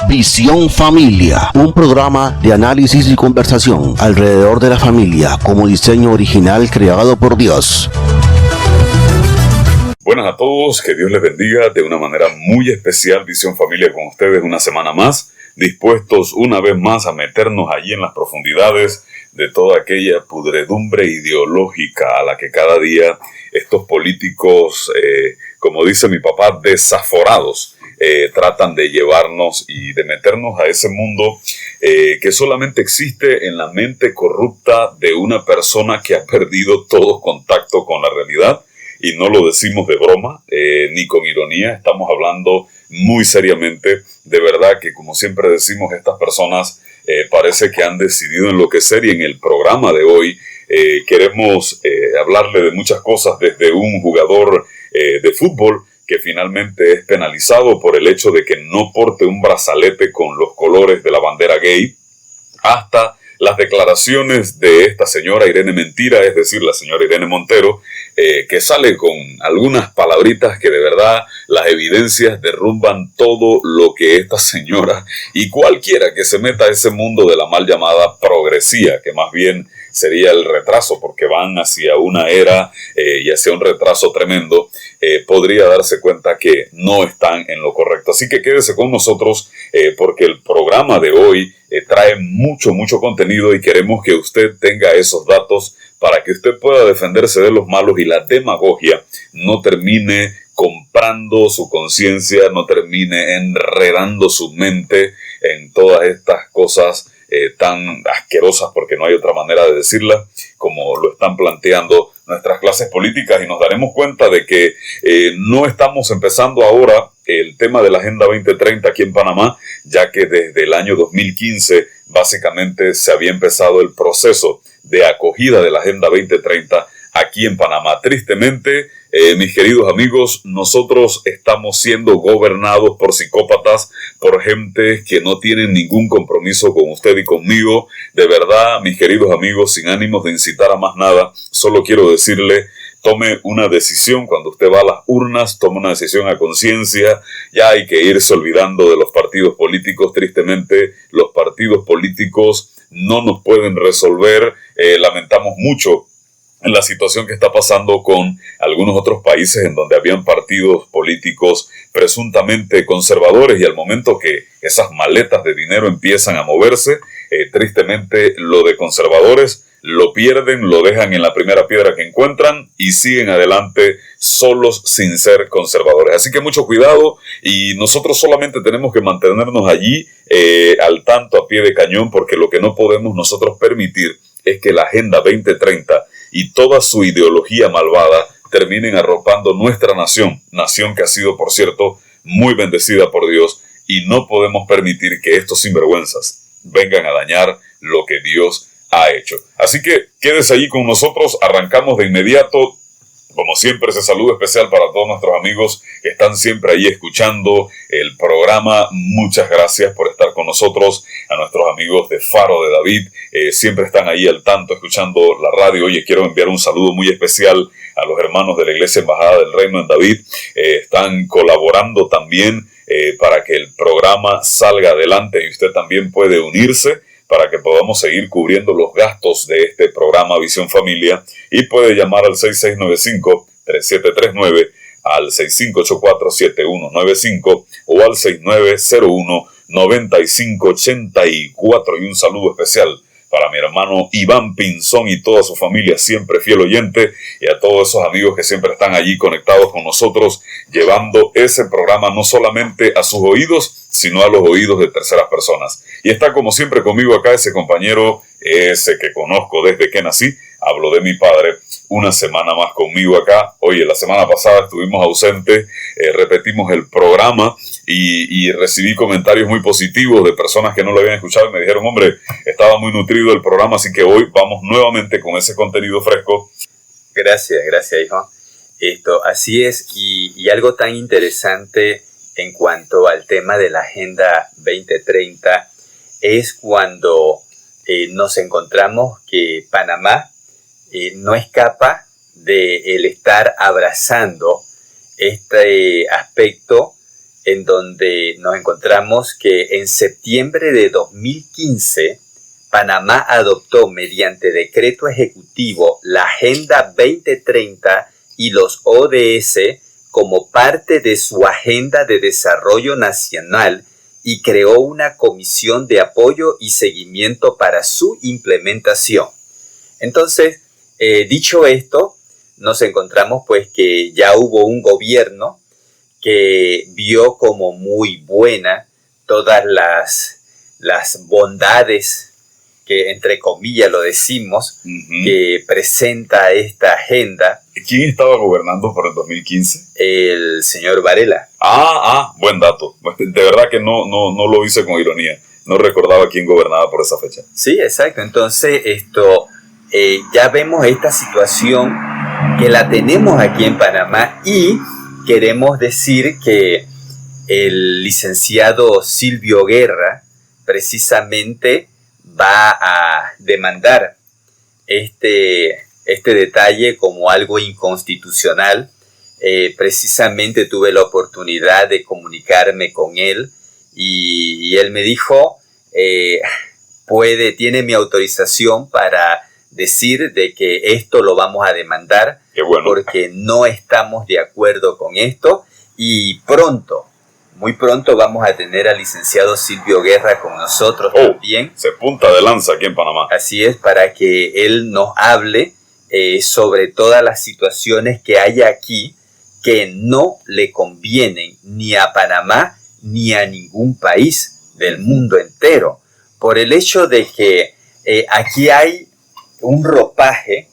Visión Familia, un programa de análisis y conversación alrededor de la familia como diseño original creado por Dios. Buenas a todos, que Dios les bendiga de una manera muy especial. Visión Familia con ustedes una semana más, dispuestos una vez más a meternos allí en las profundidades de toda aquella pudredumbre ideológica a la que cada día estos políticos, como dice mi papá, desaforados, tratan de llevarnos y de meternos a ese mundo que solamente existe en la mente corrupta de una persona que ha perdido todo contacto con la realidad. Y no lo decimos de broma, ni con ironía, estamos hablando muy seriamente. De verdad que, como siempre decimos, estas personas parece que han decidido enloquecer, y en el programa de hoy queremos hablarle de muchas cosas, desde un jugador de fútbol que finalmente es penalizado por el hecho de que no porte un brazalete con los colores de la bandera gay, hasta las declaraciones de esta señora Irene Mentira, es decir, la señora Irene Montero, que sale con algunas palabritas que de verdad las evidencias derrumban todo lo que esta señora y cualquiera que se meta a ese mundo de la mal llamada progresía, que más bien sería el retraso, porque van hacia una era y hacia un retraso tremendo, podría darse cuenta que no están en lo correcto. Así que quédese con nosotros porque el programa de hoy trae mucho contenido y queremos que usted tenga esos datos para que usted pueda defenderse de los malos y la demagogia no termine comprando su conciencia, no termine enredando su mente en todas estas cosas tan asquerosas, porque no hay otra manera de decirla, como lo están planteando nuestras clases políticas. Y nos daremos cuenta de que no estamos empezando ahora el tema de la Agenda 2030 aquí en Panamá, ya que desde el año 2015 básicamente se había empezado el proceso de acogida de la Agenda 2030 aquí en Panamá. Tristemente, mis queridos amigos, nosotros estamos siendo gobernados por psicópatas, por gente que no tienen ningún compromiso con usted y conmigo. De verdad, mis queridos amigos, sin ánimos de incitar a más nada, solo quiero decirle: tome una decisión cuando usted va a las urnas, tome una decisión a conciencia. Ya hay que irse olvidando de los partidos políticos. Tristemente, los partidos políticos no nos pueden resolver. Lamentamos mucho la situación que está pasando con algunos otros países en donde habían partidos políticos presuntamente conservadores, y al momento que esas maletas de dinero empiezan a moverse, tristemente lo de conservadores lo pierden, lo dejan en la primera piedra que encuentran y siguen adelante solos sin ser conservadores. Así que mucho cuidado, y nosotros solamente tenemos que mantenernos allí al tanto, a pie de cañón, porque lo que no podemos nosotros permitir es que la Agenda 2030 y toda su ideología malvada terminen arropando nuestra nación que ha sido, por cierto, muy bendecida por Dios, y no podemos permitir que estos sinvergüenzas vengan a dañar lo que Dios ha hecho. Así que quédese allí con nosotros, arrancamos de inmediato. Como siempre, ese saludo especial para todos nuestros amigos que están siempre ahí escuchando el programa. Muchas gracias por estar con nosotros. A nuestros amigos de Faro de David, siempre están ahí al tanto escuchando la radio. Oye, quiero enviar un saludo muy especial a los hermanos de la Iglesia Embajada del Reino en David. Están colaborando también para que el programa salga adelante, y usted también puede unirse para que podamos seguir cubriendo los gastos de este programa Visión Familia, y puede llamar al 6695-3739, al 6584-7195 o al 6901-9584. Y un saludo especial para mi hermano Iván Pinzón y toda su familia, siempre fiel oyente, y a todos esos amigos que siempre están allí conectados con nosotros, llevando ese programa no solamente a sus oídos, sino a los oídos de terceras personas. Y está como siempre conmigo acá ese compañero, ese que conozco desde que nací. Hablo de mi padre, una semana más conmigo acá. Oye, la semana pasada estuvimos ausentes, repetimos el programa y recibí comentarios muy positivos de personas que no lo habían escuchado y me dijeron: hombre, estaba muy nutrido el programa, así que hoy vamos nuevamente con ese contenido fresco. Gracias, hijo. Así es, y algo tan interesante en cuanto al tema de la Agenda 2030 es cuando nos encontramos que Panamá no escapa de el estar abrazando este aspecto en donde nos encontramos que en septiembre de 2015, Panamá adoptó mediante decreto ejecutivo la Agenda 2030 y los ODS como parte de su agenda de desarrollo nacional y creó una comisión de apoyo y seguimiento para su implementación. Entonces, dicho esto, nos encontramos pues que ya hubo un gobierno que vio como muy buena todas las bondades que, entre comillas lo decimos, que presenta esta agenda. ¿Quién estaba gobernando por el 2015? El señor Varela. Buen dato. De verdad que no lo hice con ironía. No recordaba quién gobernaba por esa fecha. Sí, exacto. Entonces, ya vemos esta situación que la tenemos aquí en Panamá y queremos decir que el licenciado Silvio Guerra precisamente va a demandar este detalle como algo inconstitucional. Precisamente tuve la oportunidad de comunicarme con él y él me dijo, tiene mi autorización para decir de que esto lo vamos a demandar. Qué bueno. Porque no estamos de acuerdo con esto y muy pronto vamos a tener al licenciado Silvio Guerra con nosotros también. Se punta de lanza aquí en Panamá. Así es, para que él nos hable sobre todas las situaciones que hay aquí que no le convienen ni a Panamá ni a ningún país del mundo entero. Por el hecho de que aquí hay un ropaje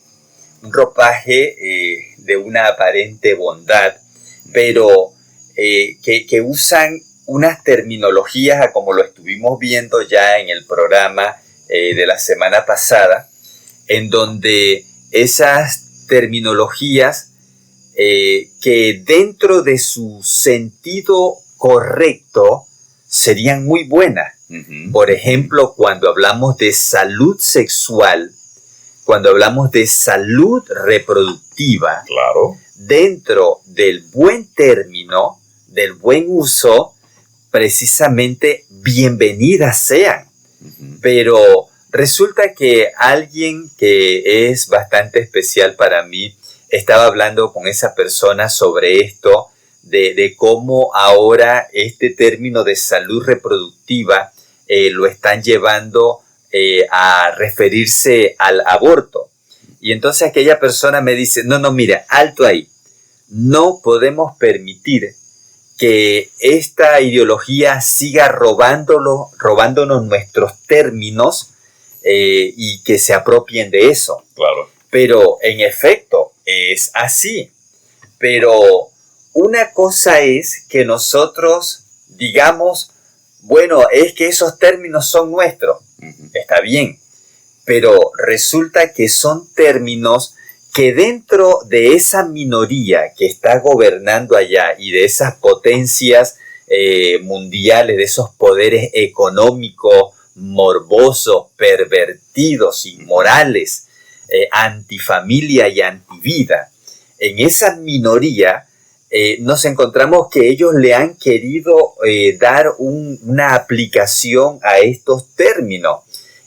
de una aparente bondad, pero que usan unas terminologías, como lo estuvimos viendo ya en el programa de la semana pasada, en donde esas terminologías que dentro de su sentido correcto serían muy buenas. Por ejemplo, cuando hablamos de salud sexual, cuando hablamos de salud reproductiva, claro, dentro del buen término, del buen uso, precisamente bienvenidas sean. Pero resulta que alguien que es bastante especial para mí estaba hablando con esa persona sobre esto, de cómo ahora este término de salud reproductiva lo están llevando a referirse al aborto. Y entonces aquella persona me dice, no, mira, alto ahí. No podemos permitir que esta ideología siga robándonos nuestros términos y que se apropien de eso. Claro. Pero en efecto es así. Pero una cosa es que nosotros digamos, bueno, es que esos términos son nuestros. Está bien, pero resulta que son términos que dentro de esa minoría que está gobernando allá y de esas potencias mundiales, de esos poderes económicos, morbosos, pervertidos, inmorales, antifamilia y antivida, en esa minoría nos encontramos que ellos le han querido dar una aplicación a estos términos.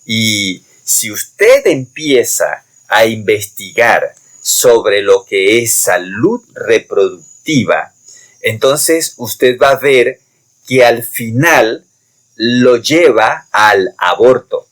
Y si usted empieza a investigar sobre lo que es salud reproductiva, entonces usted va a ver que al final lo lleva al aborto.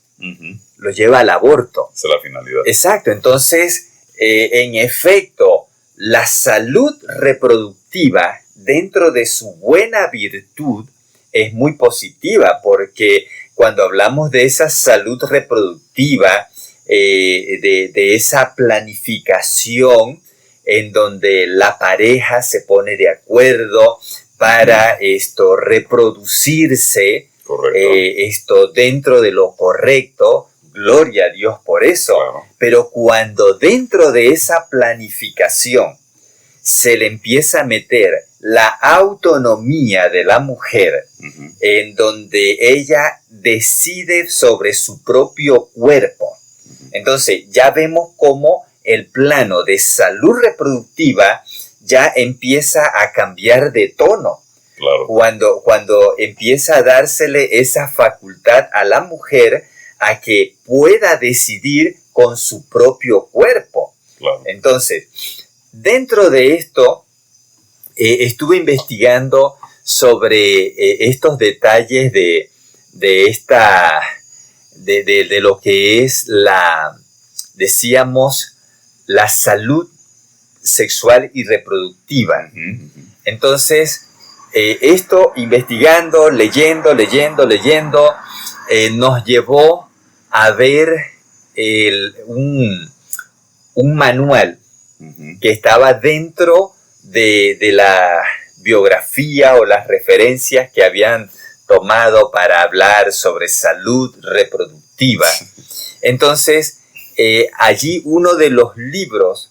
Lo lleva al aborto. Esa es la finalidad. Exacto. Entonces, en efecto, la salud reproductiva, dentro de su buena virtud, es muy positiva, porque cuando hablamos de esa salud reproductiva, de esa planificación en donde la pareja se pone de acuerdo para reproducirse, dentro de lo correcto, gloria a Dios por eso. Claro. Pero cuando dentro de esa planificación se le empieza a meter la autonomía de la mujer, en donde ella decide sobre su propio cuerpo, entonces ya vemos cómo el plano de salud reproductiva ya empieza a cambiar de tono. Claro. Cuando empieza a dársele esa facultad a la mujer a que pueda decidir con su propio cuerpo. Claro. Entonces, dentro de esto, estuve investigando sobre estos detalles de lo que es decíamos, la salud sexual y reproductiva. Entonces, esto investigando, leyendo, nos llevó a ver un manual que estaba dentro de la biografía o las referencias que habían tomado para hablar sobre salud reproductiva. Entonces, allí uno de los libros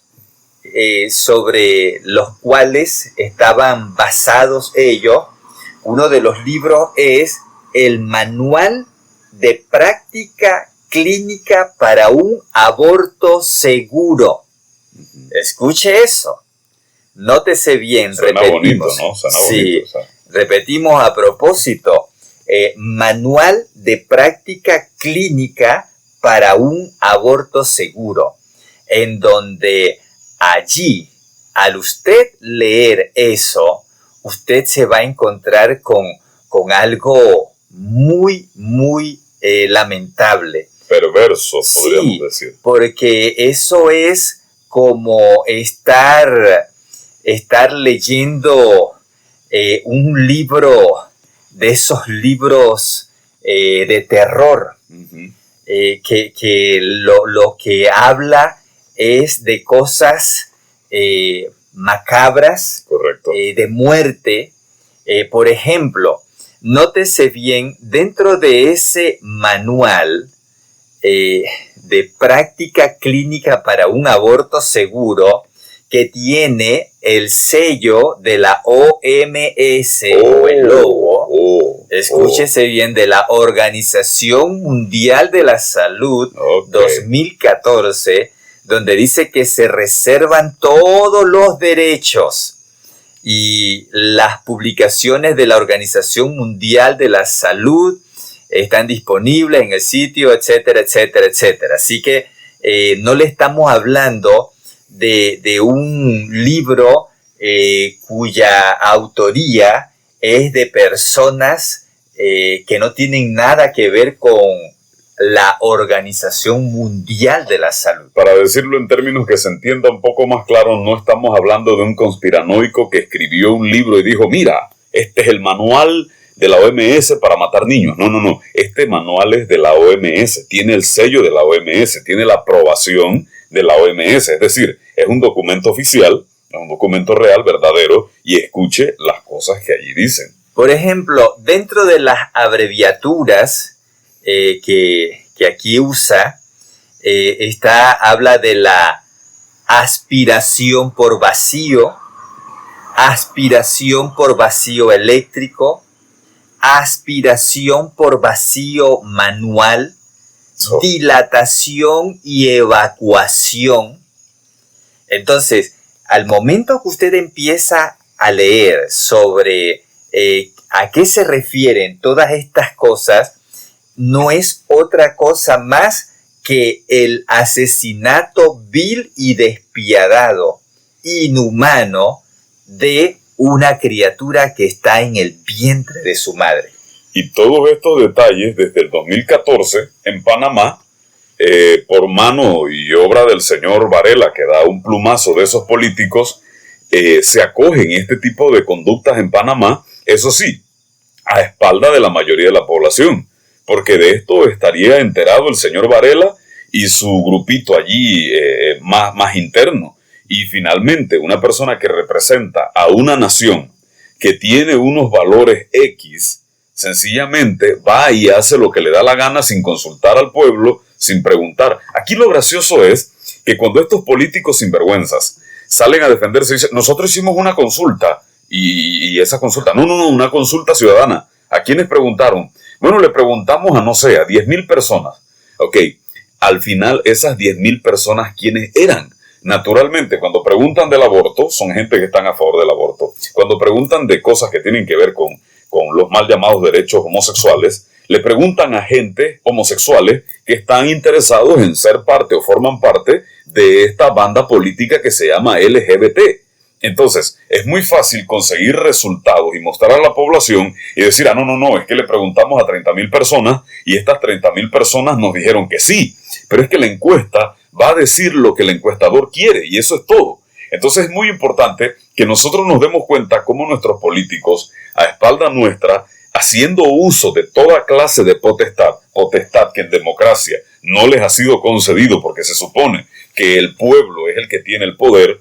sobre los cuales estaban basados ellos, uno de los libros es el Manual de Práctica Clínica para un Aborto Seguro. Escuche eso. Nótese bien, Suena repetimos. bonito, ¿no? Suena sí, bonito, o sea. Repetimos a propósito. Manual de Práctica Clínica para un Aborto Seguro, en donde allí, al usted leer eso, usted se va a encontrar con algo muy, muy lamentable. Perverso, podríamos decir. Porque eso es como estar leyendo un libro de esos libros de terror, que lo que habla es de cosas macabras, Correcto. de muerte. Por ejemplo, nótese bien, dentro de ese manual de práctica clínica para un aborto seguro, que tiene el sello de la OMS o el logo, escúchese bien, de la Organización Mundial de la Salud, 2014, donde dice que se reservan todos los derechos, y las publicaciones de la Organización Mundial de la Salud están disponibles en el sitio, etcétera, etcétera, etcétera. Así que no le estamos hablando de un libro cuya autoría es de personas que no tienen nada que ver con la Organización Mundial de la Salud. Para decirlo en términos que se entienda un poco más claro, no estamos hablando de un conspiranoico que escribió un libro y dijo, mira, este es el manual de la OMS para matar niños. No. Este manual es de la OMS, tiene el sello de la OMS, tiene la aprobación de la OMS. Es decir, es un documento oficial, es un documento real, verdadero, y escuche las cosas que allí dicen. Por ejemplo, dentro de las abreviaturas que aquí usa, habla de la aspiración por vacío eléctrico, aspiración por vacío manual, dilatación y evacuación. Entonces, al momento que usted empieza a leer sobre a qué se refieren todas estas cosas, no es otra cosa más que el asesinato vil y despiadado, inhumano, de una criatura que está en el vientre de su madre. Y todos estos detalles desde el 2014 en Panamá, por mano y obra del señor Varela, que da un plumazo de esos políticos, se acogen este tipo de conductas en Panamá, eso sí, a espalda de la mayoría de la población, porque de esto estaría enterado el señor Varela y su grupito allí más interno. Y finalmente, una persona que representa a una nación que tiene unos valores X, sencillamente va y hace lo que le da la gana sin consultar al pueblo, sin preguntar. Aquí lo gracioso es que cuando estos políticos sinvergüenzas salen a defenderse, dicen, nosotros hicimos una consulta, y esa consulta, no, una consulta ciudadana. ¿A quiénes preguntaron? Bueno, le preguntamos a 10,000 personas. Ok, al final esas 10,000 personas, ¿quiénes eran? Naturalmente, cuando preguntan del aborto, son gente que están a favor del aborto. cuando preguntan de cosas que tienen que ver con los mal llamados derechos homosexuales, le preguntan a gente homosexuales que están interesados en ser parte o forman parte de esta banda política que se llama LGBT. Entonces, es muy fácil conseguir resultados y mostrar a la población y decir, no, es que le preguntamos a 30,000 personas y estas 30,000 personas nos dijeron que sí. Pero es que la encuesta va a decir lo que el encuestador quiere y eso es todo. Entonces es muy importante que nosotros nos demos cuenta cómo nuestros políticos, a espalda nuestra, haciendo uso de toda clase de potestad que en democracia no les ha sido concedido porque se supone que el pueblo es el que tiene el poder,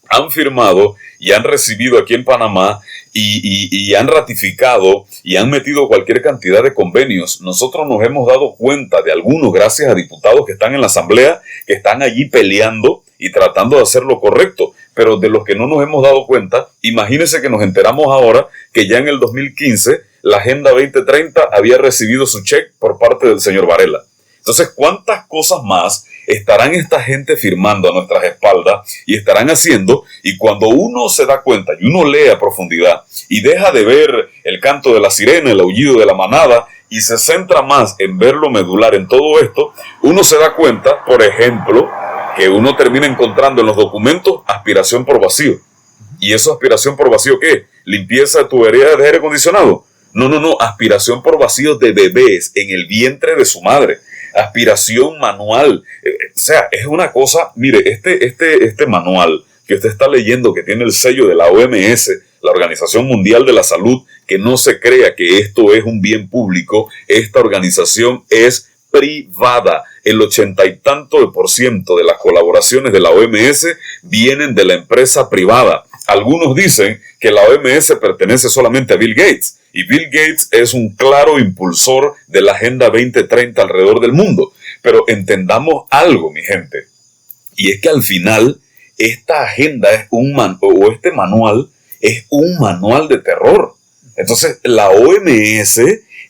han firmado y han recibido aquí en Panamá y han ratificado y han metido cualquier cantidad de convenios. Nosotros nos hemos dado cuenta de algunos gracias a diputados que están en la asamblea, que están allí peleando y tratando de hacer lo correcto, pero de los que no nos hemos dado cuenta, imagínense que nos enteramos ahora que ya en el 2015 la Agenda 2030 había recibido su cheque por parte del señor Varela. Entonces, ¿cuántas cosas más estarán esta gente firmando a nuestras espaldas y estarán haciendo? Y cuando uno se da cuenta y uno lee a profundidad y deja de ver el canto de la sirena, el aullido de la manada y se centra más en ver lo medular en todo esto, uno se da cuenta, por ejemplo, que uno termina encontrando en los documentos aspiración por vacío. ¿Y eso aspiración por vacío qué? ¿Limpieza de tuberías de aire acondicionado? No, aspiración por vacío de bebés en el vientre de su madre. Aspiración manual. O sea, es una cosa, mire, este manual que usted está leyendo, que tiene el sello de la OMS, la Organización Mundial de la Salud, que no se crea que esto es un bien público, esta organización es privada. El 80 y tanto % de las colaboraciones de la OMS vienen de la empresa privada. Algunos dicen que la OMS pertenece solamente a Bill Gates, y Bill Gates es un claro impulsor de la Agenda 2030 alrededor del mundo. Pero entendamos algo, mi gente, y es que al final esta agenda es este manual es un manual de terror. Entonces la OMS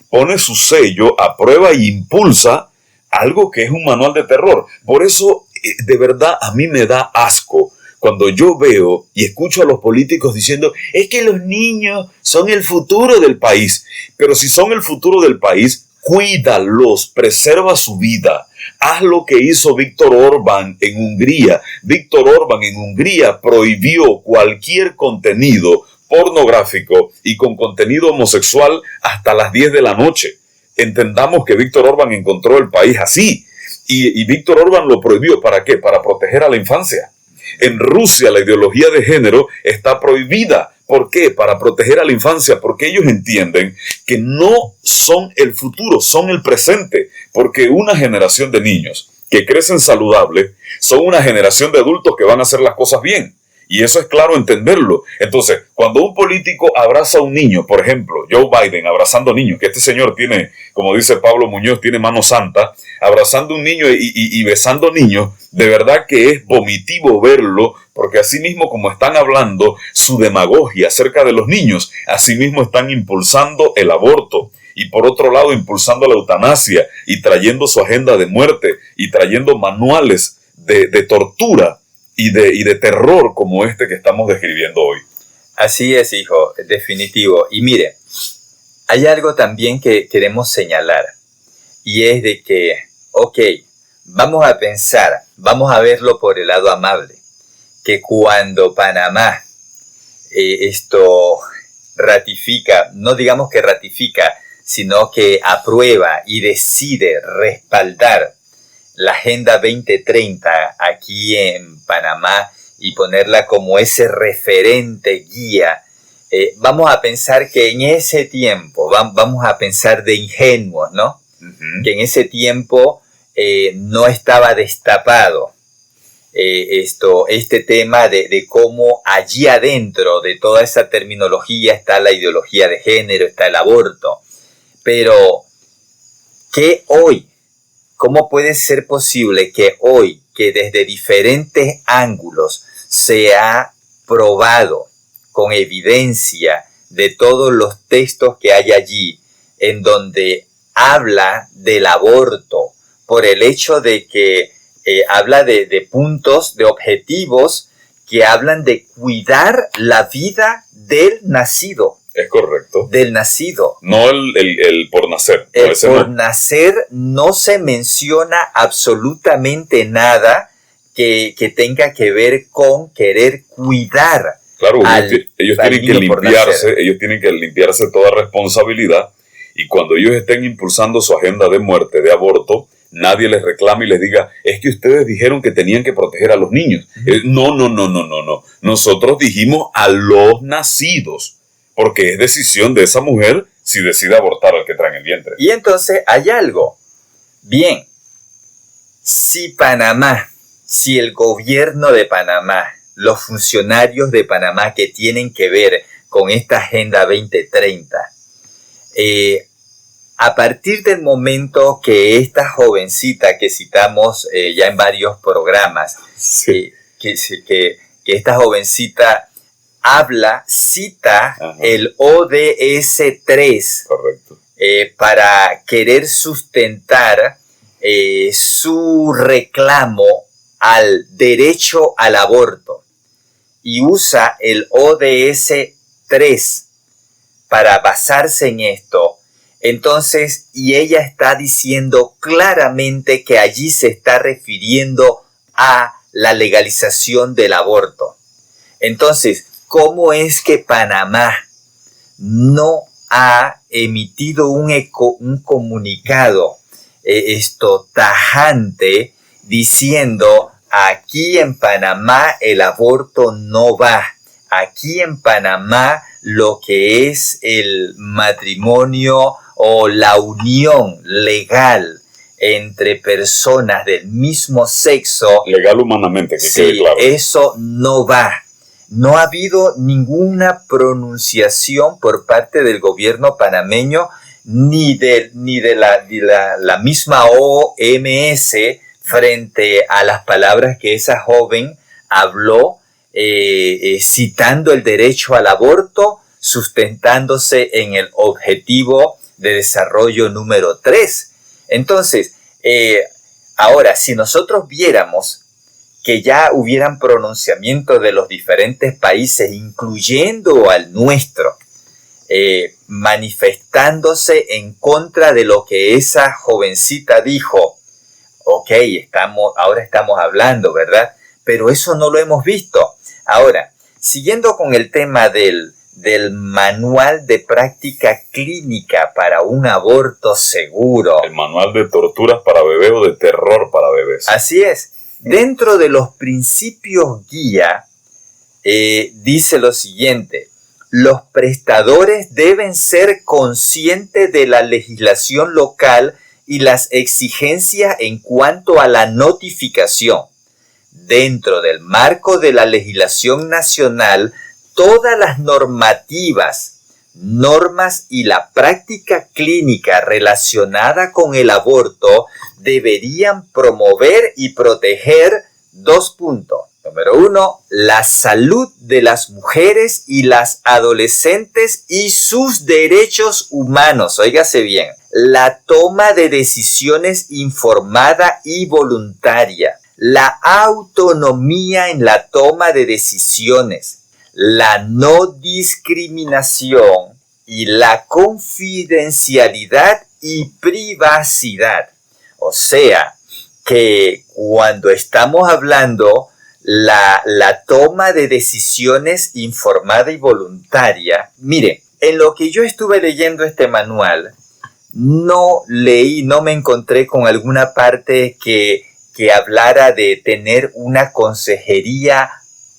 pone su sello, aprueba e impulsa algo que es un manual de terror. Por eso, de verdad, a mí me da asco cuando yo veo y escucho a los políticos diciendo, es que los niños son el futuro del país. Pero si son el futuro del país, cuídalos, preserva su vida. Haz lo que hizo Víctor Orbán en Hungría. Víctor Orbán en Hungría prohibió cualquier contenido pornográfico y con contenido homosexual hasta las 10 de la noche. Entendamos que Víctor Orbán encontró el país así. Y Víctor Orbán lo prohibió. ¿Para qué? Para proteger a la infancia. En Rusia la ideología de género está prohibida. ¿Por qué? Para proteger a la infancia, porque ellos entienden que no son el futuro, son el presente. Porque una generación de niños que crecen saludables son una generación de adultos que van a hacer las cosas bien. Y eso es claro entenderlo. Entonces, cuando un político abraza a un niño, por ejemplo, Joe Biden abrazando niños, que este señor tiene, como dice Pablo Muñoz, tiene mano santa, abrazando a un niño y besando niños, de verdad que es vomitivo verlo, porque así mismo como están hablando su demagogia acerca de los niños, así mismo están impulsando el aborto. Y por otro lado, impulsando la eutanasia y trayendo su agenda de muerte y trayendo manuales de tortura y de terror como este que estamos describiendo hoy. Así es, hijo, definitivo. Y mire, hay algo también que queremos señalar, y es de que, vamos a pensar, vamos a verlo por el lado amable, que cuando Panamá esto ratifica, no digamos que ratifica, sino que aprueba y decide respaldar la Agenda 2030 aquí en Panamá y ponerla como ese referente guía, vamos a pensar que en ese tiempo, vamos a pensar de ingenuos, ¿no? Uh-huh. Que en ese tiempo no estaba destapado este tema de cómo allí adentro de toda esa terminología está la ideología de género, está el aborto. Pero, ¿qué hoy? ¿Cómo puede ser posible que hoy, que desde diferentes ángulos se ha probado con evidencia de todos los textos que hay allí, en donde habla del aborto, por el hecho de que habla de puntos, de objetivos que hablan de cuidar la vida del nacido. Es correcto. Del nacido. No el por nacer. El ese por no. nacer no se menciona absolutamente nada que tenga que ver con querer cuidar. Claro, al ellos tienen que niño por limpiarse, nacer. ellos tienen que limpiarse toda responsabilidad, y cuando ellos estén impulsando su agenda de muerte, de aborto, nadie les reclame y les diga, es que ustedes dijeron que tenían que proteger a los niños. No. Nosotros dijimos a los nacidos, porque es decisión de esa mujer si decide abortar al que trae en el vientre. Y entonces hay algo. Bien, si el gobierno de Panamá, los funcionarios de Panamá que tienen que ver con esta Agenda 2030, a partir del momento que esta jovencita que citamos ya en varios programas, Sí. que esta jovencita cita Ajá. el ODS 3 Correcto. para querer sustentar su reclamo al derecho al aborto, y usa el ODS 3 para basarse en esto. Entonces, y ella está diciendo claramente que allí se está refiriendo a la legalización del aborto. Entonces, ¿cómo es que Panamá no ha emitido un comunicado tajante diciendo, aquí en Panamá el aborto no va? Aquí en Panamá lo que es el matrimonio o la unión legal entre personas del mismo sexo, Legal humanamente, que sí, quede claro. eso no va. No ha habido ninguna pronunciación por parte del gobierno panameño ni de la misma OMS frente a las palabras que esa joven habló, citando el derecho al aborto, sustentándose en el objetivo de desarrollo número 3. Entonces, ahora, si nosotros viéramos que ya hubieran pronunciamientos de los diferentes países, incluyendo al nuestro, manifestándose en contra de lo que esa jovencita dijo, ok, ahora estamos hablando, ¿verdad? Pero eso no lo hemos visto. Ahora, siguiendo con el tema del manual de práctica clínica para un aborto seguro. El manual de torturas para bebés o de terror para bebés. Así es. Dentro de los principios guía, dice lo siguiente: los prestadores deben ser conscientes de la legislación local y las exigencias en cuanto a la notificación. Dentro del marco de la legislación nacional, todas las normas y la práctica clínica relacionada con el aborto deberían promover y proteger 2 puntos. Número 1, la salud de las mujeres y las adolescentes y sus derechos humanos. Óigase bien, la toma de decisiones informada y voluntaria, la autonomía en la toma de decisiones, la no discriminación y la confidencialidad y privacidad. O sea, que cuando estamos hablando la toma de decisiones informada y voluntaria, mire, en lo que yo estuve leyendo este manual, no me encontré con alguna parte que hablara de tener una consejería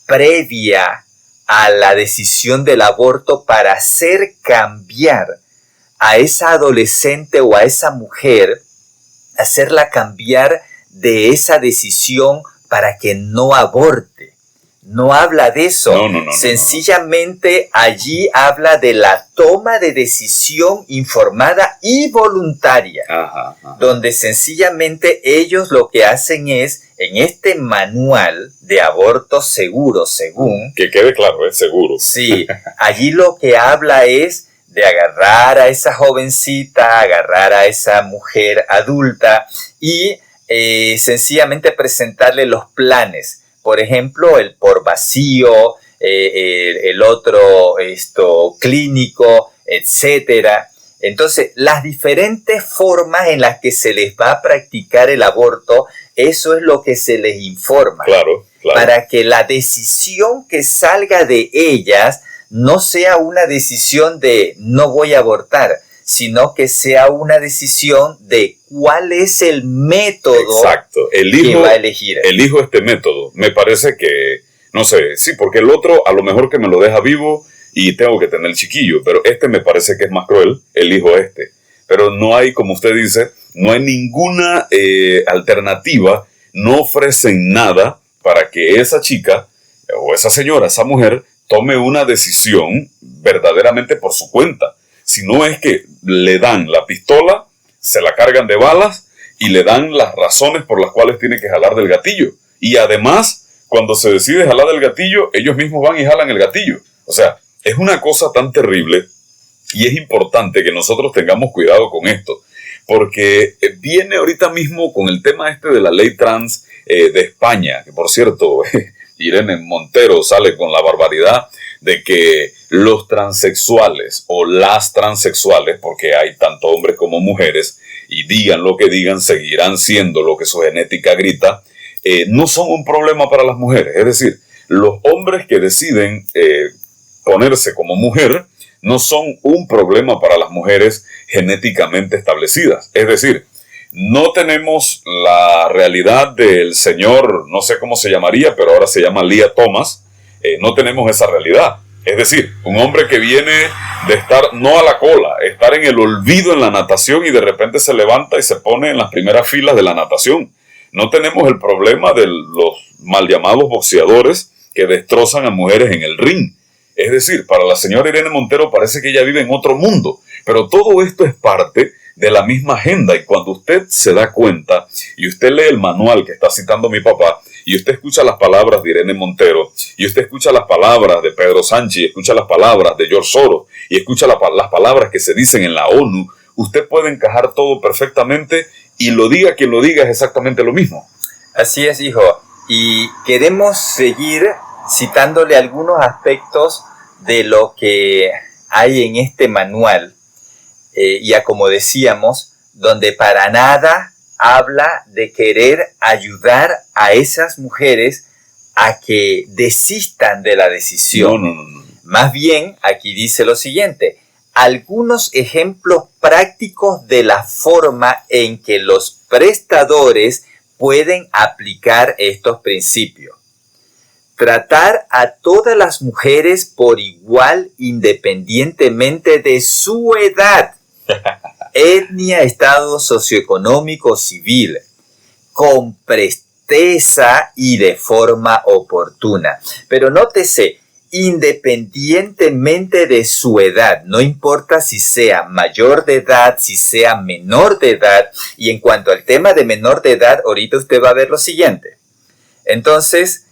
previa a la decisión del aborto para hacer cambiar a esa adolescente o a esa mujer, hacerla cambiar de esa decisión para que no aborte. No habla de eso. No. Sencillamente allí habla de la toma de decisión informada y voluntaria. Ajá. Donde sencillamente ellos lo que hacen es, en este manual de aborto seguro, según... Que quede claro, es seguro. Sí, allí lo que habla es de agarrar a esa jovencita, agarrar a esa mujer adulta y sencillamente presentarle los planes. por ejemplo, el por vacío, el otro clínico, etcétera. Entonces, las diferentes formas en las que se les va a practicar el aborto, eso es lo que se les informa. Claro. Para que la decisión que salga de ellas no sea una decisión de no voy a abortar, sino que sea una decisión de cuál es el método. Exacto. Que va a elegir. Elijo este método. Me parece que, no sé, sí, porque el otro a lo mejor que me lo deja vivo y tengo que tener el chiquillo, pero este me parece que es más cruel, elijo este. Pero no hay, como usted dice, no hay ninguna alternativa, no ofrecen nada para que esa chica o esa señora, esa mujer, tome una decisión verdaderamente por su cuenta. Si no es que le dan la pistola, se la cargan de balas y le dan las razones por las cuales tiene que jalar del gatillo. Y además, cuando se decide jalar del gatillo, ellos mismos van y jalan el gatillo. O sea, es una cosa tan terrible y es importante que nosotros tengamos cuidado con esto. Porque viene ahorita mismo con el tema este de la ley trans de España, que por cierto, Irene Montero sale con la barbaridad de que los transexuales o las transexuales, porque hay tanto hombres como mujeres, y digan lo que digan, seguirán siendo lo que su genética grita, no son un problema para las mujeres. Es decir, los hombres que deciden ponerse como mujer no son un problema para las mujeres genéticamente establecidas. Es decir, no tenemos la realidad del señor, no sé cómo se llamaría, pero ahora se llama Lia Thomas. No tenemos esa realidad. Es decir, un hombre que viene de estar, no a la cola, estar en el olvido en la natación y de repente se levanta y se pone en las primeras filas de la natación. No tenemos el problema de los mal llamados boxeadores que destrozan a mujeres en el ring. Es decir, para la señora Irene Montero parece que ella vive en otro mundo, pero todo esto es parte de la misma agenda, y cuando usted se da cuenta y usted lee el manual que está citando mi papá y usted escucha las palabras de Irene Montero y usted escucha las palabras de Pedro Sánchez y escucha las palabras de George Soros y escucha las palabras que se dicen en la ONU, usted puede encajar todo perfectamente y lo diga quien lo diga es exactamente lo mismo. Así es, hijo, y queremos seguir citándole algunos aspectos de lo que hay en este manual, ya como decíamos, donde para nada habla de querer ayudar a esas mujeres a que desistan de la decisión. No. Más bien, aquí dice lo siguiente: algunos ejemplos prácticos de la forma en que los prestadores pueden aplicar estos principios. Tratar a todas las mujeres por igual independientemente de su edad, etnia, estado socioeconómico, civil, con presteza y de forma oportuna. Pero nótese, independientemente de su edad, no importa si sea mayor de edad, si sea menor de edad. Y en cuanto al tema de menor de edad, ahorita usted va a ver lo siguiente. Entonces,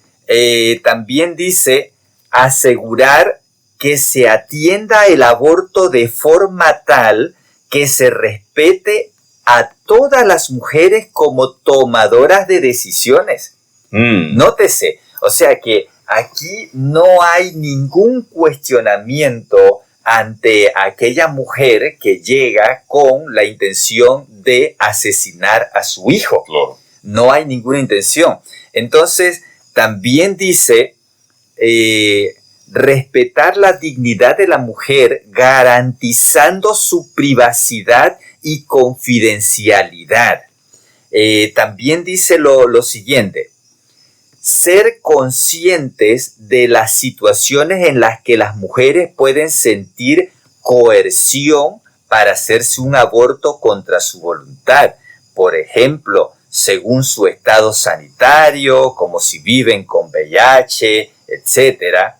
también dice asegurar que se atienda el aborto de forma tal que se respete a todas las mujeres como tomadoras de decisiones. Nótese, o sea que aquí no hay ningún cuestionamiento ante aquella mujer que llega con la intención de asesinar a su hijo. Claro. No hay ninguna intención. Entonces, también dice respetar la dignidad de la mujer garantizando su privacidad y confidencialidad. También dice lo siguiente: ser conscientes de las situaciones en las que las mujeres pueden sentir coerción para hacerse un aborto contra su voluntad. Por ejemplo, según su estado sanitario, como si viven con VIH, etc.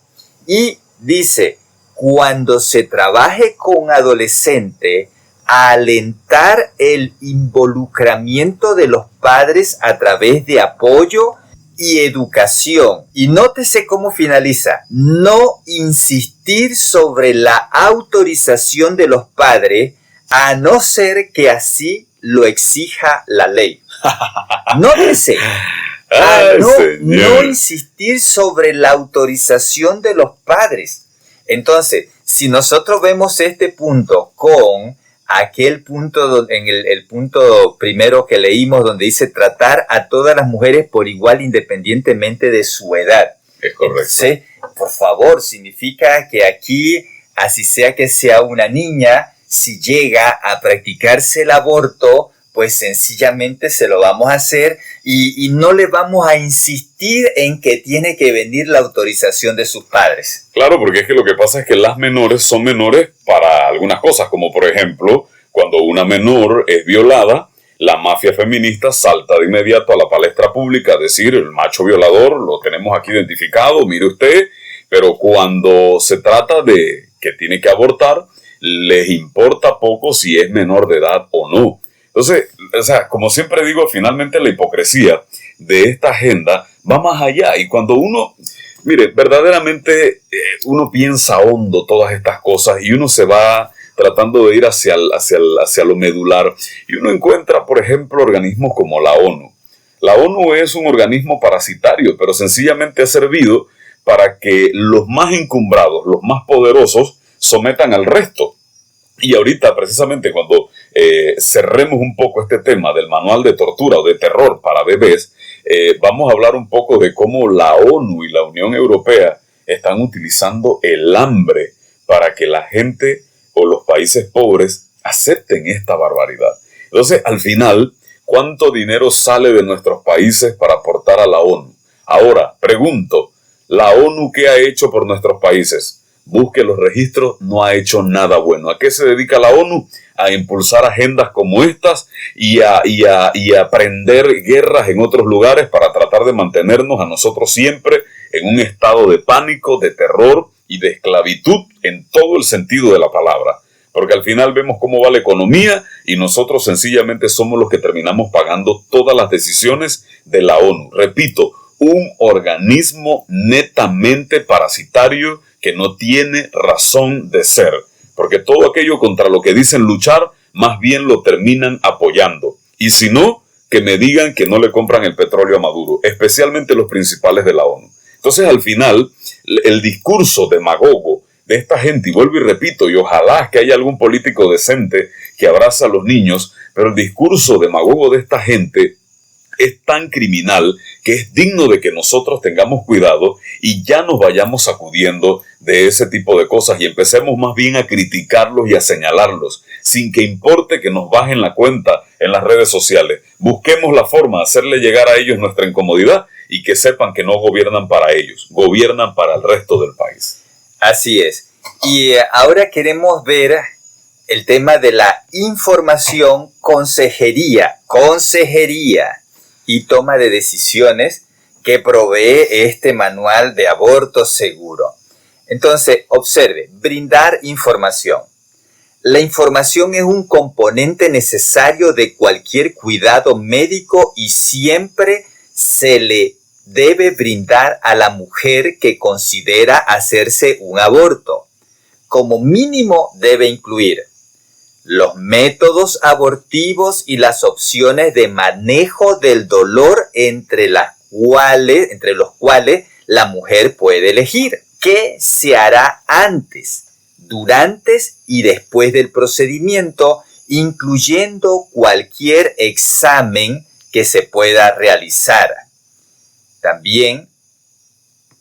Y dice, cuando se trabaje con adolescentes, alentar el involucramiento de los padres a través de apoyo y educación. Y nótese cómo finaliza: no insistir sobre la autorización de los padres a no ser que así lo exija la ley. Nótese, a ¡Ay, no señor! insistir sobre la autorización de los padres. Entonces, si nosotros vemos este punto con aquel punto en el punto primero que leímos donde dice tratar a todas las mujeres por igual independientemente de su edad. Es correcto. Entonces, por favor, significa que aquí, así sea que sea una niña, si llega a practicarse el aborto, pues sencillamente se lo vamos a hacer y no le vamos a insistir en que tiene que venir la autorización de sus padres. Claro, porque es que lo que pasa es que las menores son menores para algunas cosas, como por ejemplo, cuando una menor es violada, la mafia feminista salta de inmediato a la palestra pública a decir, el macho violador lo tenemos aquí identificado, mire usted, pero cuando se trata de que tiene que abortar, les importa poco si es menor de edad o no. Entonces, o sea, como siempre digo, finalmente la hipocresía de esta agenda va más allá. Y cuando uno, mire, verdaderamente uno piensa hondo todas estas cosas y uno se va tratando de ir hacia lo medular. Y uno encuentra, por ejemplo, organismos como la ONU. La ONU es un organismo parasitario, pero sencillamente ha servido para que los más encumbrados, los más poderosos, sometan al resto. Y ahorita, precisamente cuando cerremos un poco este tema del manual de tortura o de terror para bebés, vamos a hablar un poco de cómo la ONU y la Unión Europea están utilizando el hambre para que la gente o los países pobres acepten esta barbaridad. Entonces, al final, ¿cuánto dinero sale de nuestros países para aportar a la ONU? Ahora, pregunto, ¿la ONU qué ha hecho por nuestros países? Busque los registros, no ha hecho nada bueno. ¿A qué se dedica la ONU? A impulsar agendas como estas y a prender guerras en otros lugares para tratar de mantenernos a nosotros siempre en un estado de pánico, de terror y de esclavitud en todo el sentido de la palabra. Porque al final vemos cómo va la economía y nosotros sencillamente somos los que terminamos pagando todas las decisiones de la ONU. Repito, un organismo netamente parasitario que no tiene razón de ser, porque todo aquello contra lo que dicen luchar, más bien lo terminan apoyando. Y si no, que me digan que no le compran el petróleo a Maduro, especialmente los principales de la ONU. Entonces, al final, el discurso demagogo de esta gente, y vuelvo y repito, y ojalá que haya algún político decente que abraza a los niños, pero el discurso demagogo de esta gente es tan criminal que es digno de que nosotros tengamos cuidado y ya nos vayamos sacudiendo de ese tipo de cosas y empecemos más bien a criticarlos y a señalarlos, sin que importe que nos bajen la cuenta en las redes sociales. Busquemos la forma de hacerle llegar a ellos nuestra incomodidad y que sepan que no gobiernan para ellos, gobiernan para el resto del país. Así es. Y ahora queremos ver el tema de la información, consejería y toma de decisiones que provee este manual de aborto seguro. Entonces, observe, brindar información. La información es un componente necesario de cualquier cuidado médico y siempre se le debe brindar a la mujer que considera hacerse un aborto. Como mínimo debe incluir los métodos abortivos y las opciones de manejo del dolor entre los cuales la mujer puede elegir. ¿Qué se hará antes, durante y después del procedimiento, incluyendo cualquier examen que se pueda realizar? También,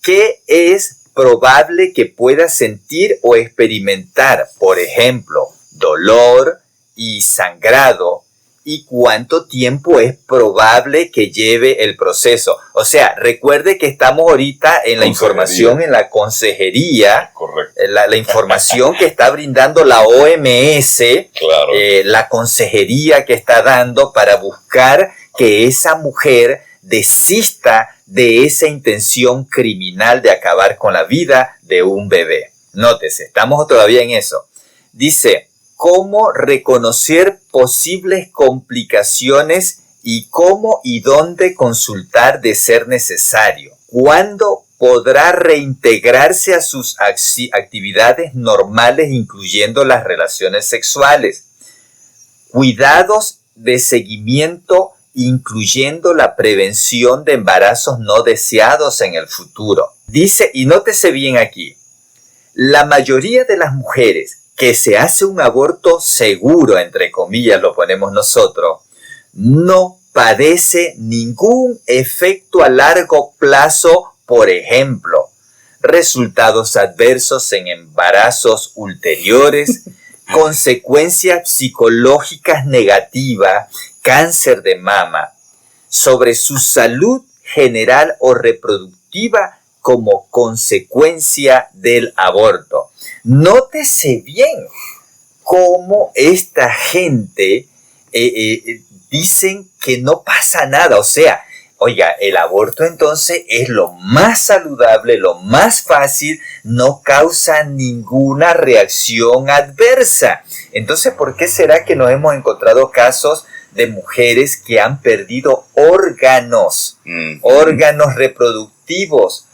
¿qué es probable que pueda sentir o experimentar? Por ejemplo, dolor y sangrado, y cuánto tiempo es probable que lleve el proceso. O sea, recuerde que estamos ahorita en la información, en la consejería, la información que está brindando la OMS, claro. La consejería que está dando para buscar que esa mujer desista de esa intención criminal de acabar con la vida de un bebé. Nótese, estamos todavía en eso. Dice, cómo reconocer posibles complicaciones y cómo y dónde consultar de ser necesario. ¿Cuándo podrá reintegrarse a sus actividades normales, incluyendo las relaciones sexuales? Cuidados de seguimiento incluyendo la prevención de embarazos no deseados en el futuro. Dice, y nótese bien aquí, la mayoría de las mujeres que se hace un aborto seguro, entre comillas lo ponemos nosotros, no padece ningún efecto a largo plazo, por ejemplo, resultados adversos en embarazos ulteriores, consecuencias psicológicas negativas, cáncer de mama, sobre su salud general o reproductiva como consecuencia del aborto. Nótese bien cómo esta gente dicen que no pasa nada. O sea, oiga, el aborto entonces es lo más saludable, lo más fácil, no causa ninguna reacción adversa. Entonces, ¿por qué será que nos hemos encontrado casos de mujeres que han perdido órganos reproductivos,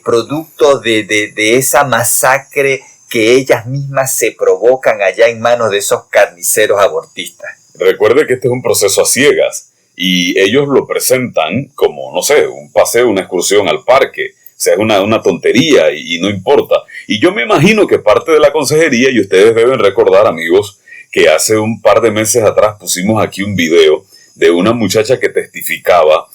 producto de esa masacre que ellas mismas se provocan allá en manos de esos carniceros abortistas? Recuerde que este es un proceso a ciegas y ellos lo presentan como, no sé, un paseo, una excursión al parque. O sea, es una tontería y no importa. Y yo me imagino que parte de la consejería, y ustedes deben recordar, amigos, que hace un par de meses atrás pusimos aquí un video de una muchacha que testificaba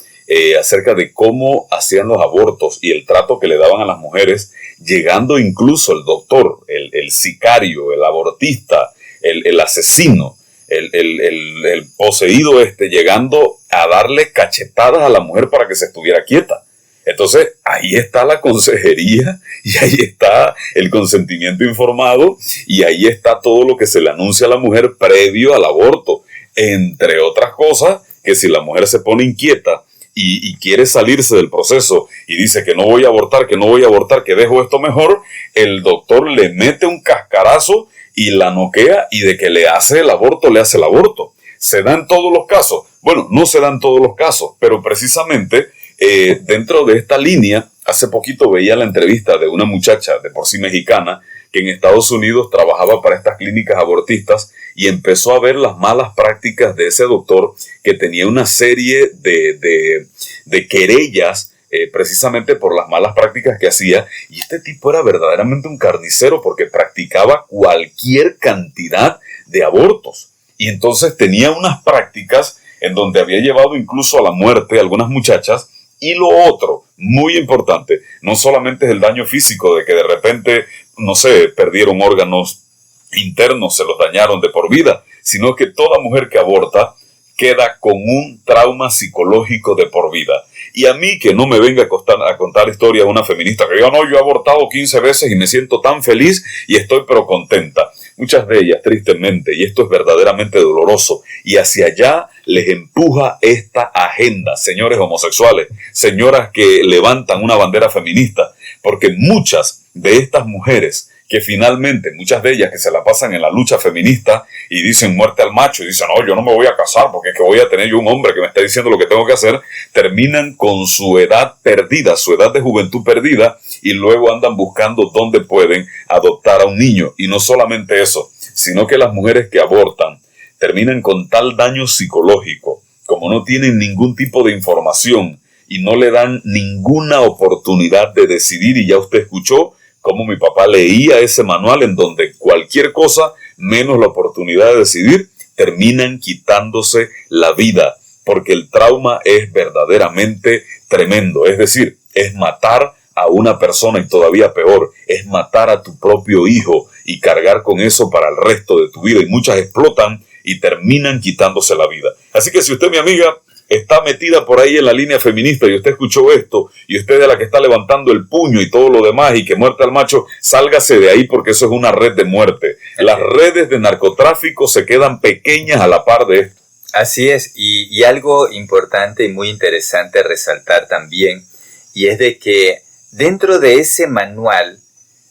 acerca de cómo hacían los abortos y el trato que le daban a las mujeres, llegando incluso el doctor, el sicario, el abortista, el asesino, el poseído llegando a darle cachetadas a la mujer para que se estuviera quieta. Entonces, ahí está la consejería y ahí está el consentimiento informado y ahí está todo lo que se le anuncia a la mujer previo al aborto. Entre otras cosas, que si la mujer se pone inquieta y quiere salirse del proceso y dice que no voy a abortar, que dejo esto mejor, el doctor le mete un cascarazo y la noquea, y de que le hace el aborto, le hace el aborto. ¿Se da en todos los casos? Bueno, no se da en todos los casos, pero precisamente dentro de esta línea, hace poquito veía la entrevista de una muchacha de por sí mexicana que en Estados Unidos trabajaba para estas clínicas abortistas y empezó a ver las malas prácticas de ese doctor que tenía una serie de querellas precisamente por las malas prácticas que hacía, y este tipo era verdaderamente un carnicero porque practicaba cualquier cantidad de abortos y entonces tenía unas prácticas en donde había llevado incluso a la muerte a algunas muchachas. Y lo otro, muy importante, no solamente es el daño físico de que de repente, no sé, perdieron órganos internos, se los dañaron de por vida, sino que toda mujer que aborta queda con un trauma psicológico de por vida. Y a mí que no me venga a contar historia una feminista que diga, no, yo he abortado 15 veces y me siento tan feliz y estoy pero contenta. Muchas de ellas, tristemente, y esto es verdaderamente doloroso, y hacia allá les empuja esta agenda, señores homosexuales, señoras que levantan una bandera feminista, porque muchas de estas mujeres que finalmente, muchas de ellas que se la pasan en la lucha feminista y dicen muerte al macho y dicen, no, yo no me voy a casar porque es que voy a tener yo un hombre que me está diciendo lo que tengo que hacer, terminan con su edad perdida, su edad de juventud perdida, y luego andan buscando dónde pueden adoptar a un niño. Y no solamente eso, sino que las mujeres que abortan terminan con tal daño psicológico, como no tienen ningún tipo de información y no le dan ninguna oportunidad de decidir, y ya usted escuchó cómo mi papá leía ese manual en donde cualquier cosa menos la oportunidad de decidir, terminan quitándose la vida, porque el trauma es verdaderamente tremendo. Es decir, es matar a una persona, y todavía peor, es matar a tu propio hijo y cargar con eso para el resto de tu vida, y muchas explotan y terminan quitándose la vida. Así que si usted, mi amiga, está metida por ahí en la línea feminista y usted escuchó esto y usted es la que está levantando el puño y todo lo demás y que muerte al macho, sálgase de ahí, porque eso es una red de muerte. Las redes de narcotráfico se quedan pequeñas a la par de esto. Así es, y algo importante y muy interesante resaltar también, y es de que dentro de ese manual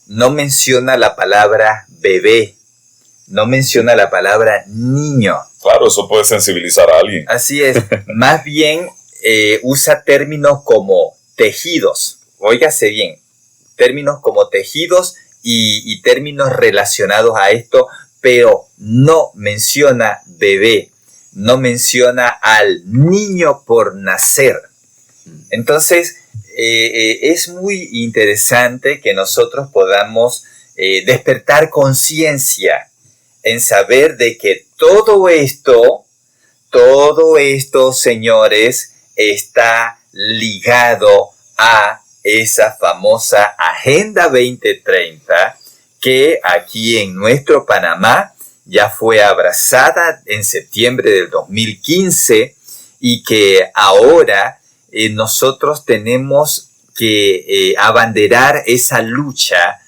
no menciona la palabra bebé, no menciona la palabra niño. Claro, eso puede sensibilizar a alguien. Así es, más bien usa términos como tejidos, óigase bien, términos como tejidos y términos relacionados a esto, pero no menciona bebé, no menciona al niño por nacer. Entonces, es muy interesante que nosotros podamos despertar conciencia en saber de que todo esto, señores, está ligado a esa famosa Agenda 2030 que aquí en nuestro Panamá ya fue abrazada en septiembre del 2015 y que ahora nosotros tenemos que abanderar esa lucha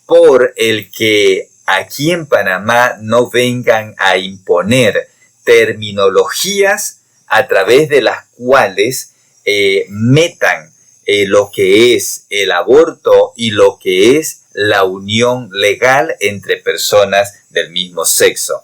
por el que aquí en Panamá no vengan a imponer terminologías a través de las cuales metan lo que es el aborto y lo que es la unión legal entre personas del mismo sexo.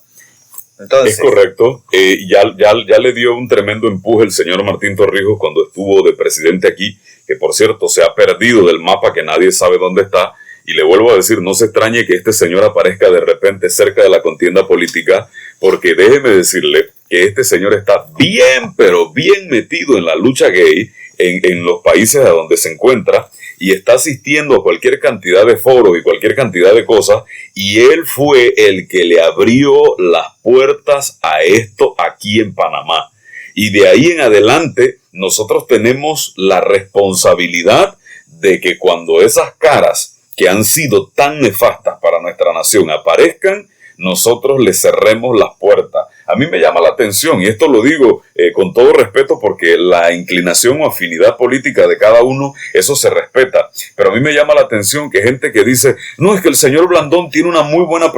Entonces, es correcto. Ya le dio un tremendo empuje el señor Martín Torrijos cuando estuvo de presidente aquí, que por cierto se ha perdido del mapa, que nadie sabe dónde está. Y le vuelvo a decir, no se extrañe que este señor aparezca de repente cerca de la contienda política, porque déjeme decirle que este señor está bien, pero bien metido en la lucha gay en los países a donde se encuentra, y está asistiendo a cualquier cantidad de foros y cualquier cantidad de cosas, y él fue el que le abrió las puertas a esto aquí en Panamá. Y de ahí en adelante nosotros tenemos la responsabilidad de que cuando esas caras que han sido tan nefastas para nuestra nación aparezcan, nosotros les cerremos las puertas. A mí me llama la atención, y esto lo digo con todo respeto, porque la inclinación o afinidad política de cada uno, eso se respeta. Pero a mí me llama la atención que gente que dice, no, es que el señor Blandón tiene una muy buena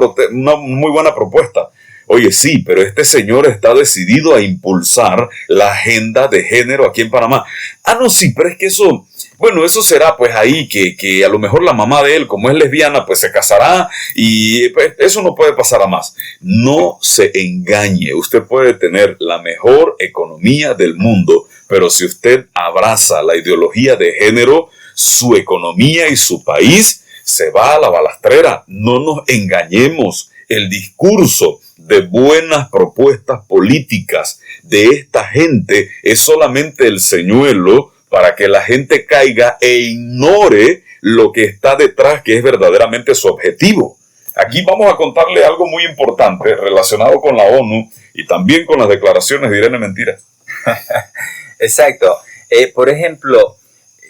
propuesta. Oye, sí, pero este señor está decidido a impulsar la agenda de género aquí en Panamá. Ah, no, sí, pero es que eso... Bueno, eso será pues ahí que a lo mejor la mamá de él, como es lesbiana, pues se casará y pues, eso no puede pasar a más. No se engañe, usted puede tener la mejor economía del mundo, pero si usted abraza la ideología de género, su economía y su país se va a la balastrera. No nos engañemos, el discurso de buenas propuestas políticas de esta gente es solamente el señuelo para que la gente caiga e ignore lo que está detrás, que es verdaderamente su objetivo. Aquí vamos a contarle algo muy importante relacionado con la ONU y también con las declaraciones de Irene Mentira. Exacto. Por ejemplo,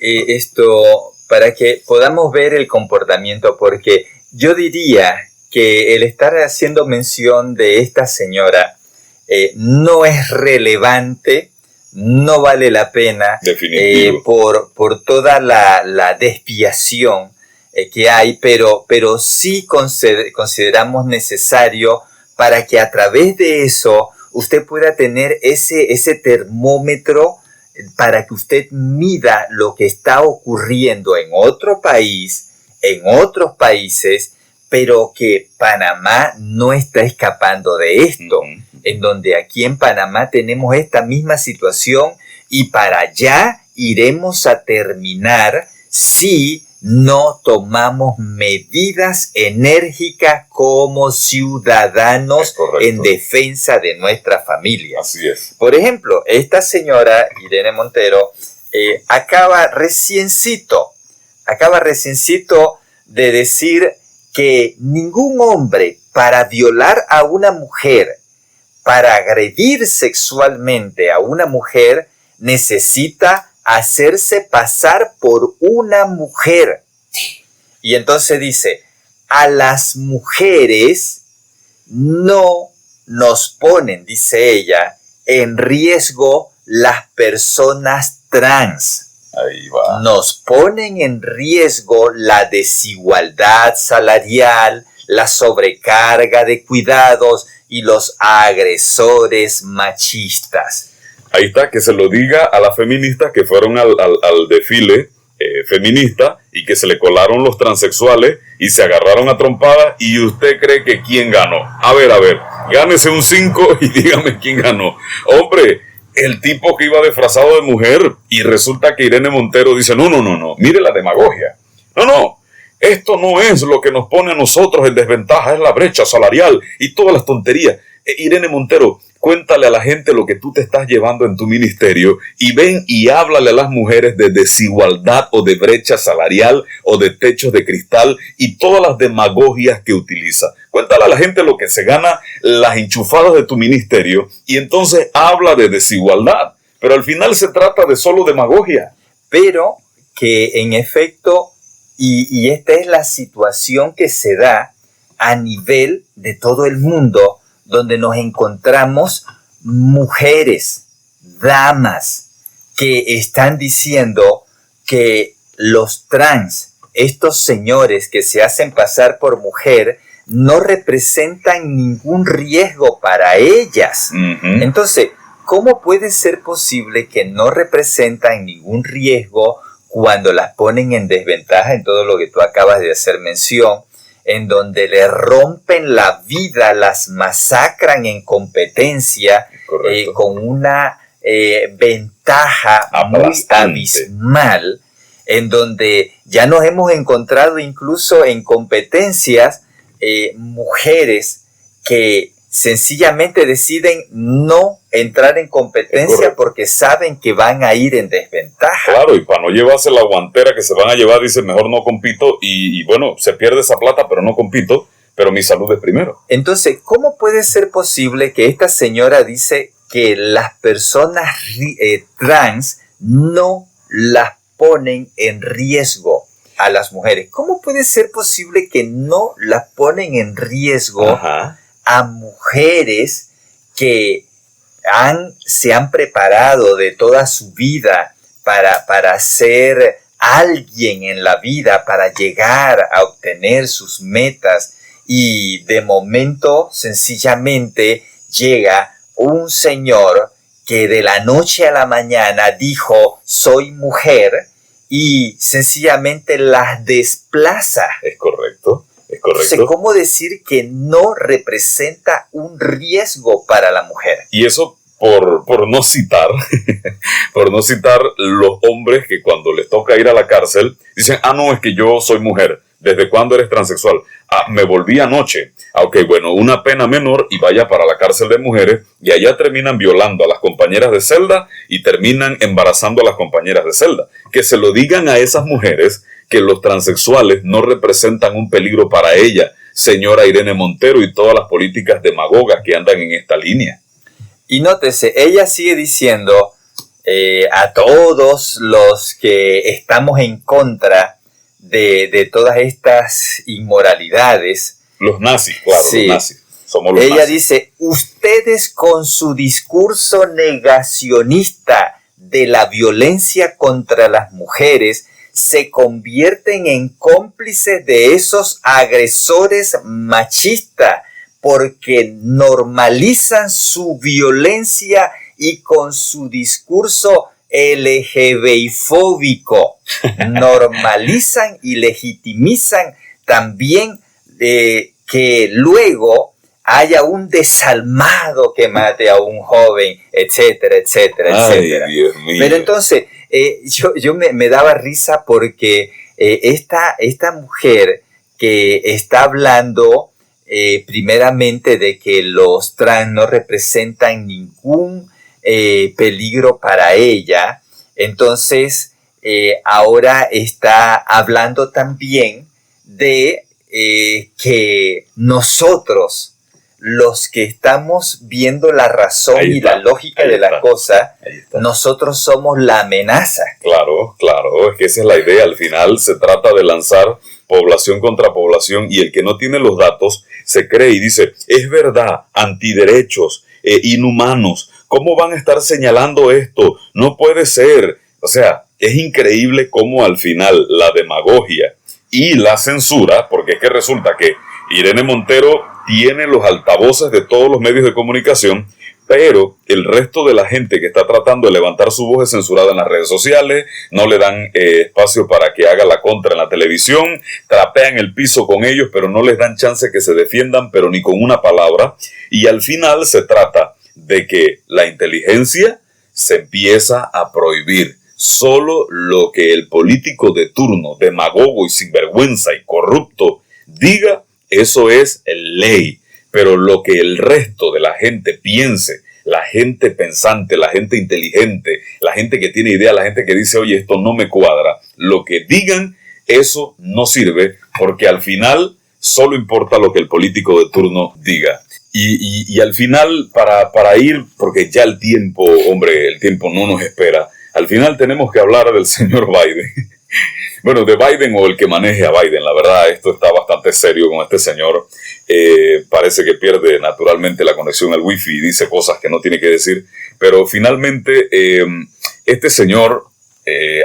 esto, para que podamos ver el comportamiento, porque yo diría que el estar haciendo mención de esta señora no es relevante, no vale la pena por toda la desviación que hay, pero sí consideramos necesario para que a través de eso usted pueda tener ese termómetro para que usted mida lo que está ocurriendo en otro país, en otros países, pero que Panamá no está escapando de esto. En donde aquí en Panamá tenemos esta misma situación y para allá iremos a terminar si no tomamos medidas enérgicas como ciudadanos en defensa de nuestra familia. Así es. Por ejemplo, esta señora Irene Montero acaba reciencito de decir que ningún hombre para violar a una mujer, para agredir sexualmente a una mujer, necesita hacerse pasar por una mujer. Y entonces dice, a las mujeres no nos ponen, dice ella, en riesgo las personas trans. Ahí va. Nos ponen en riesgo la desigualdad salarial, la sobrecarga de cuidados y los agresores machistas. Ahí está, que se lo diga a las feministas que fueron al desfile feminista y que se le colaron los transexuales y se agarraron a trompadas. ¿Y usted cree que quién ganó? A ver, gánese un 5 y dígame quién ganó. Hombre, el tipo que iba disfrazado de mujer, y resulta que Irene Montero dice, no, mire la demagogia. No, esto no es lo que nos pone a nosotros en desventaja, es la brecha salarial y todas las tonterías. Irene Montero, cuéntale a la gente lo que tú te estás llevando en tu ministerio y ven y háblale a las mujeres de desigualdad o de brecha salarial o de techos de cristal y todas las demagogias que utiliza. Cuéntale a la gente lo que se gana las enchufadas de tu ministerio y entonces habla de desigualdad. Pero al final se trata de solo demagogia. Pero que en efecto, y esta es la situación que se da a nivel de todo el mundo, donde nos encontramos mujeres, damas, que están diciendo que los trans, estos señores que se hacen pasar por mujer, no representan ningún riesgo para ellas. Uh-huh. Entonces, ¿cómo puede ser posible que no representan ningún riesgo cuando las ponen en desventaja en todo lo que tú acabas de hacer mención, en donde le rompen la vida, las masacran en competencia con una ventaja aplastante, muy abismal, en donde ya nos hemos encontrado incluso en competencias mujeres que sencillamente deciden no entrar en competencia porque saben que van a ir en desventaja. Claro, y para no llevarse la guantera que se van a llevar, dice, mejor no compito y bueno, se pierde esa plata, pero no compito, pero mi salud es primero. Entonces, ¿cómo puede ser posible que esta señora dice que las personas trans no las ponen en riesgo a las mujeres? ¿Cómo puede ser posible que no las ponen en riesgo a mujeres que se han preparado de toda su vida para ser alguien en la vida, para llegar a obtener sus metas, y de momento sencillamente llega un señor que de la noche a la mañana dijo soy mujer y sencillamente las desplaza? Es correcto. Es correcto. Entonces, ¿cómo decir que no representa un riesgo para la mujer? Y eso por no citar, por no citar los hombres que cuando les toca ir a la cárcel dicen, no, es que yo soy mujer. ¿Desde cuándo eres transexual? Me volví anoche. Ok, bueno, una pena menor y vaya para la cárcel de mujeres y allá terminan violando a las compañeras de celda y terminan embarazando a las compañeras de celda. Que se lo digan a esas mujeres que los transexuales no representan un peligro para ella, señora Irene Montero y todas las políticas demagogas que andan en esta línea. Y nótese, ella sigue diciendo a todos los que estamos en contra de todas estas inmoralidades. Los nazis, claro, sí. Los nazis. Somos los ella nazis. dice, ustedes con su discurso negacionista de la violencia contra las mujeres se convierten en cómplices de esos agresores machistas porque normalizan su violencia y con su discurso LGBTfóbico normalizan y legitimizan también que luego haya un desalmado que mate a un joven, etcétera, etcétera, etcétera. Dios mío. Pero entonces, yo me daba risa porque esta mujer que está hablando primeramente de que los trans no representan ningún peligro para ella, entonces ahora está hablando también de que nosotros, los que estamos viendo la razón y la lógica de la cosa, nosotros somos la amenaza. Claro, es que esa es la idea. Al final se trata de lanzar población contra población y el que no tiene los datos se cree y dice, es verdad, antiderechos, inhumanos, ¿cómo van a estar señalando esto? No puede ser. O sea, es increíble cómo al final la demagogia y la censura, porque es que resulta que Irene Montero tiene los altavoces de todos los medios de comunicación, pero el resto de la gente que está tratando de levantar su voz es censurada en las redes sociales, no le dan espacio para que haga la contra en la televisión, trapean el piso con ellos, pero no les dan chance que se defiendan, pero ni con una palabra, y al final se trata de que la inteligencia se empieza a prohibir. Solo lo que el político de turno, demagogo y sinvergüenza y corrupto diga, eso es ley. pero lo que el resto de la gente piense, la gente pensante, la gente inteligente, la gente que tiene idea, la gente que dice, oye, esto no me cuadra, lo que digan, eso no sirve, porque al final solo importa lo que el político de turno diga. Y al final, para ir, porque ya el tiempo no nos espera, al final tenemos que hablar del señor Biden. Bueno, de Biden o el que maneje a Biden. La verdad, esto está bastante serio con este señor. Parece que pierde naturalmente la conexión al wifi y dice cosas que no tiene que decir. Pero finalmente, este señor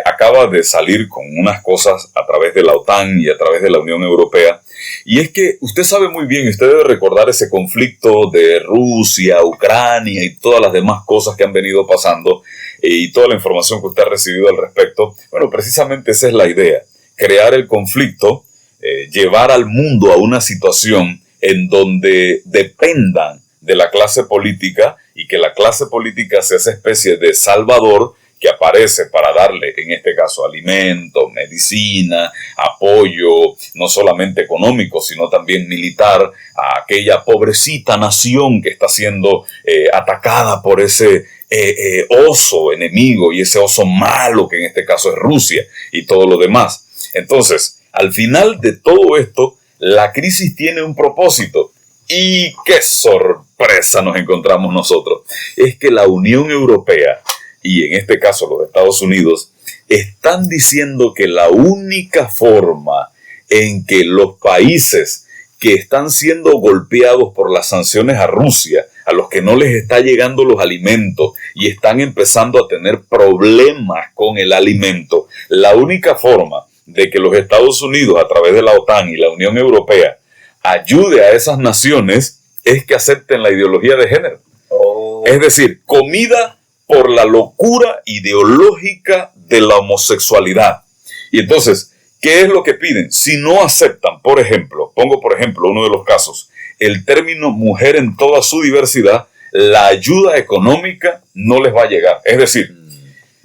acaba de salir con unas cosas a través de la OTAN y a través de la Unión Europea. Y es que usted sabe muy bien, usted debe recordar ese conflicto de Rusia, Ucrania y todas las demás cosas que han venido pasando y toda la información que usted ha recibido al respecto. Bueno, precisamente esa es la idea, crear el conflicto, llevar al mundo a una situación en donde dependan de la clase política y que la clase política sea esa especie de salvador que aparece para darle, en este caso, alimentos, medicina, apoyo, no solamente económico, sino también militar, a aquella pobrecita nación que está siendo atacada por ese oso enemigo y ese oso malo que en este caso es Rusia y todo lo demás. Entonces, al final de todo esto, la crisis tiene un propósito. ¡Y qué sorpresa nos encontramos nosotros! Es que la Unión Europea, y en este caso los Estados Unidos, están diciendo que la única forma en que los países que están siendo golpeados por las sanciones a Rusia, a los que no les está llegando los alimentos y están empezando a tener problemas con el alimento, la única forma de que los Estados Unidos, a través de la OTAN y la Unión Europea, ayude a esas naciones es que acepten la ideología de género. Es decir, comida por la locura ideológica de la homosexualidad. Y entonces, ¿qué es lo que piden? Si no aceptan, por ejemplo, pongo por ejemplo uno de los casos, el término mujer en toda su diversidad, la ayuda económica no les va a llegar. Es decir,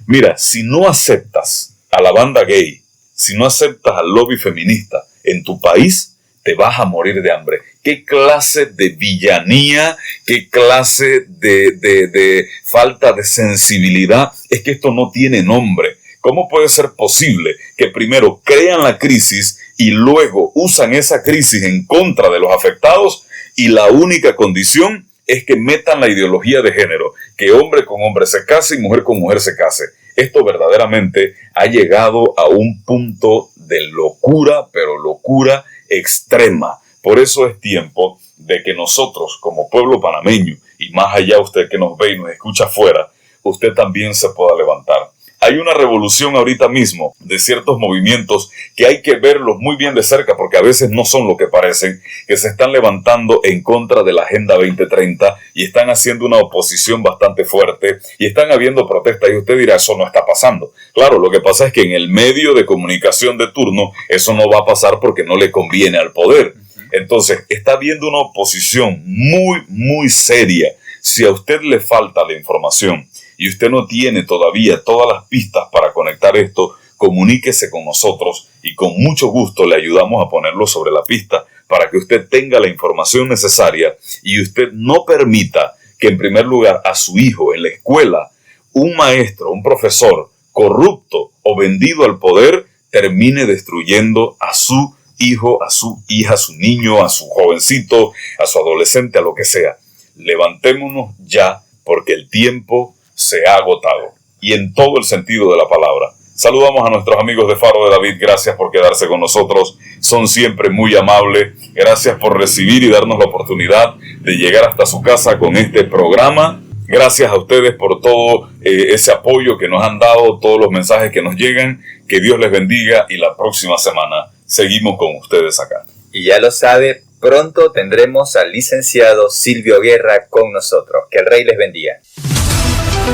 mira, si no aceptas a la banda gay, si no aceptas al lobby feminista en tu país, te vas a morir de hambre. ¿Qué clase de villanía, qué clase de falta de sensibilidad? Es que esto no tiene nombre. ¿Cómo puede ser posible que primero crean la crisis y luego usan esa crisis en contra de los afectados y la única condición es que metan la ideología de género, que hombre con hombre se case y mujer con mujer se case? Esto verdaderamente ha llegado a un punto de locura, pero locura extrema. Por eso es tiempo de que nosotros, como pueblo panameño, y más allá usted que nos ve y nos escucha afuera, usted también se pueda levantar. Hay una revolución ahorita mismo de ciertos movimientos que hay que verlos muy bien de cerca porque a veces no son lo que parecen, que se están levantando en contra de la Agenda 2030 y están haciendo una oposición bastante fuerte y están habiendo protestas y usted dirá, eso no está pasando. Claro, lo que pasa es que en el medio de comunicación de turno eso no va a pasar porque no le conviene al poder. Entonces, está habiendo una oposición muy, muy seria. Si a usted le falta la información y usted no tiene todavía todas las pistas para conectar esto, comuníquese con nosotros y con mucho gusto le ayudamos a ponerlo sobre la pista para que usted tenga la información necesaria y usted no permita que en primer lugar a su hijo en la escuela, un maestro, un profesor corrupto o vendido al poder termine destruyendo a su hijo, a su hija, a su niño, a su jovencito, a su adolescente, a lo que sea. Levantémonos ya porque el tiempo se ha agotado y en todo el sentido de la palabra. Saludamos a nuestros amigos de Faro de David, gracias por quedarse con nosotros, son siempre muy amables, gracias por recibir y darnos la oportunidad de llegar hasta su casa con este programa. Gracias a ustedes por todo ese apoyo que nos han dado, todos los mensajes que nos llegan, que Dios les bendiga y la próxima semana seguimos con ustedes acá. Y ya lo sabe, pronto tendremos al licenciado Silvio Guerra con nosotros. Que el Rey les bendiga.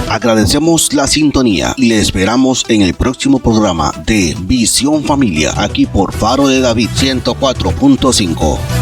Agradecemos la sintonía y le esperamos en el próximo programa de Visión Familia, aquí por Faro de David 104.5.